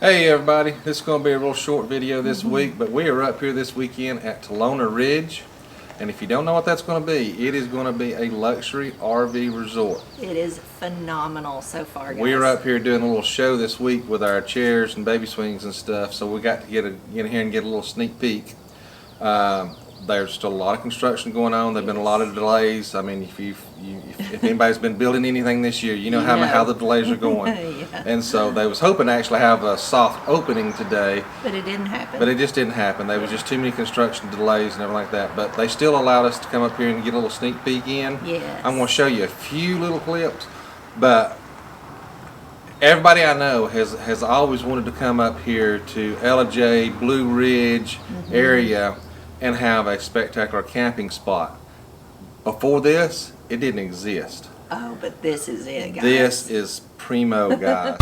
Hey everybody, this is going to be a real short video this week, but we are up here this weekend at Talona Ridge, and if you don't know what that's going to be, it is going to be a luxury RV resort. It is phenomenal so far, guys. We are up here doing a little show this week with our chairs and baby swings and stuff, so we got to get in here and get a little sneak peek. There's still a lot of construction going on. There've been a lot of delays. I mean, if anybody's been building anything this year, you know how the delays are going. Yeah. And so they was hoping to actually have a soft opening today. But it didn't happen. But it just didn't happen. There was just too many construction delays and everything like that. But they still allowed us to come up here and get a little sneak peek in. Yes. I'm going to show you a few little clips. But everybody I know has always wanted to come up here to Ellijay, Blue Ridge area and have a spectacular camping spot. Before this, it didn't exist. Oh, but this is it, guys. This is primo, guys.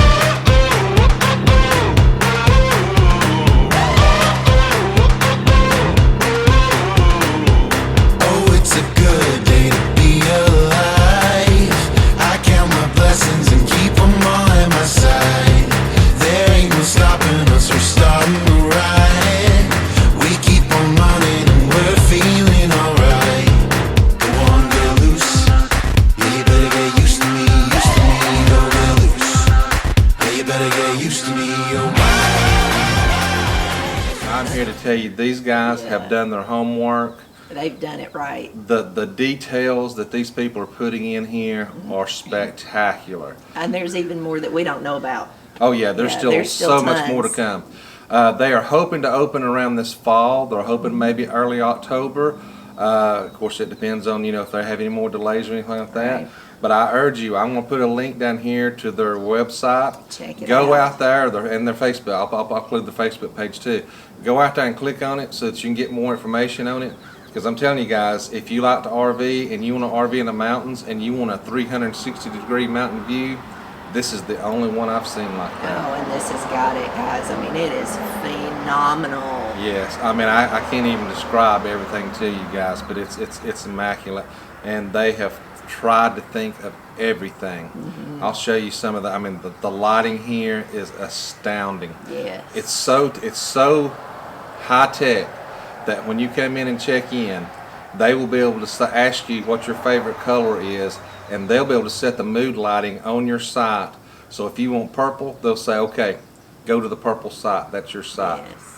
Oh, it's a good day to be alive. I count my blessings and keep them all at my side. There ain't no stopping us, we're starting to ride. We keep on running and we're feeling alright. Go on, get loose. Yeah, you better get used to me, go get loose. Yeah, you better get used to me, oh my. I'm here to tell you, these guys have done their homework. They've done it right. The details that these people are putting in here are spectacular. And there's even more that we don't know about. Oh yeah, there's still so much more to tons. come. They are hoping to open around this fall. They're hoping maybe early October. Of course, it depends on if they have any more delays or anything like that. Right. But I urge you, I'm going to put a link down here to their website. Check it Go out. out there and their Facebook. I'll include the Facebook page too. Go out there and click on it so that you can get more information on it. Because I'm telling you guys, if you like to RV and you want to RV in the mountains and you want a 360-degree mountain view, this is the only one I've seen like that. Oh, and this has got it, guys. I mean, it is phenomenal. Yes, I mean I can't even describe everything to you guys, but it's immaculate, and they have tried to think of everything. I'll show you some of the. I mean, the lighting here is astounding. Yes. It's so high tech that when you come in and check in, they will be able to ask you what your favorite color is, and they'll be able to set the mood lighting on your site. So if you want purple, they'll say, okay, go to the purple site. That's your site. Yes.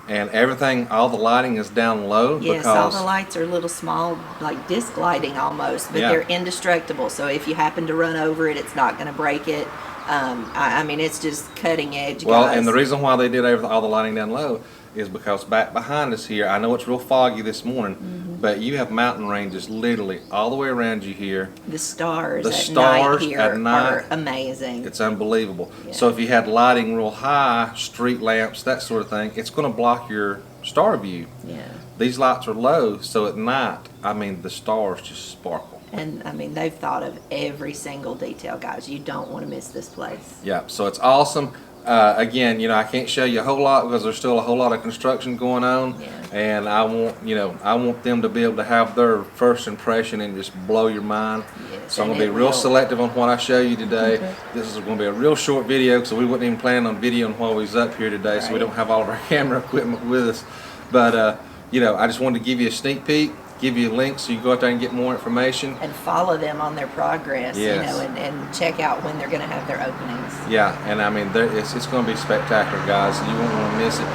And everything, all the lighting is down low. Yes, because all the lights are little small, like disc lighting almost, but they're indestructible. So if you happen to run over it, it's not going to break it. I mean, it's just cutting edge, Well, guys. and the reason why they did all the lighting down low is because back behind us here, I know it's real foggy this morning, but you have mountain ranges literally all the way around you here. The stars The at stars night here at night, are amazing. It's unbelievable. Yeah. So if you had lighting real high, street lamps, that sort of thing, it's going to block your star view. Yeah. These lights are low, so at night, I mean, the stars just sparkle. And I mean, they've thought of every single detail, guys. You don't want to miss this place. Yeah, so it's awesome. Again, I can't show you a whole lot because there's still a whole lot of construction going on, Yeah. and I want them to be able to have their first impression and just blow your mind. Yes, So I'm and gonna be it real will. selective on what I show you today. This is going to be a real short video, so we wasn't even planning on videoing while we was up here today, so we Right. don't have all of our camera equipment with us. But I just wanted to give you a sneak peek, give you a link so you can go out there and get more information. And follow them on their progress, Yes. and check out when they're going to have their openings. Yeah, and I mean, it's going to be spectacular, guys. You won't want to miss it.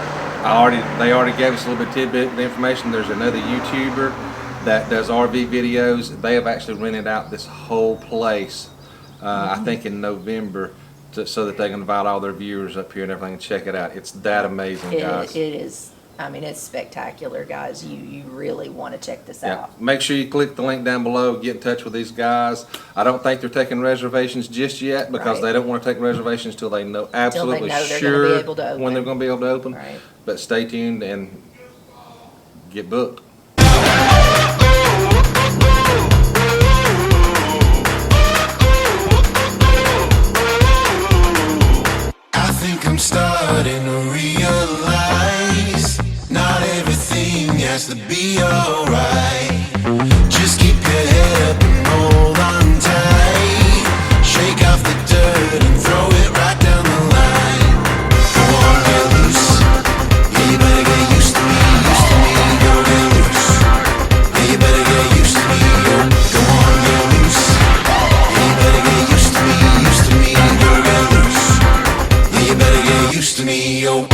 They already gave us a little bit tidbit of information. There's another YouTuber that does RV videos. They have actually rented out this whole place, I think in November, so that they can invite all their viewers up here and everything and check it out. It's that amazing, guys. It is. I mean, it's spectacular, guys. You really want to check this out. Make sure you click the link down below, get in touch with these guys. I don't think they're taking reservations just yet because Right. they don't want to take reservations till they know absolutely know they're gonna sure be able to open. when they're going to be able to open. Right. But stay tuned and get booked. I think I'm starting to realize not everything has to be alright. Just keep your head up and hold on tight. Shake off the dirt and throw it right down the line. Go radio.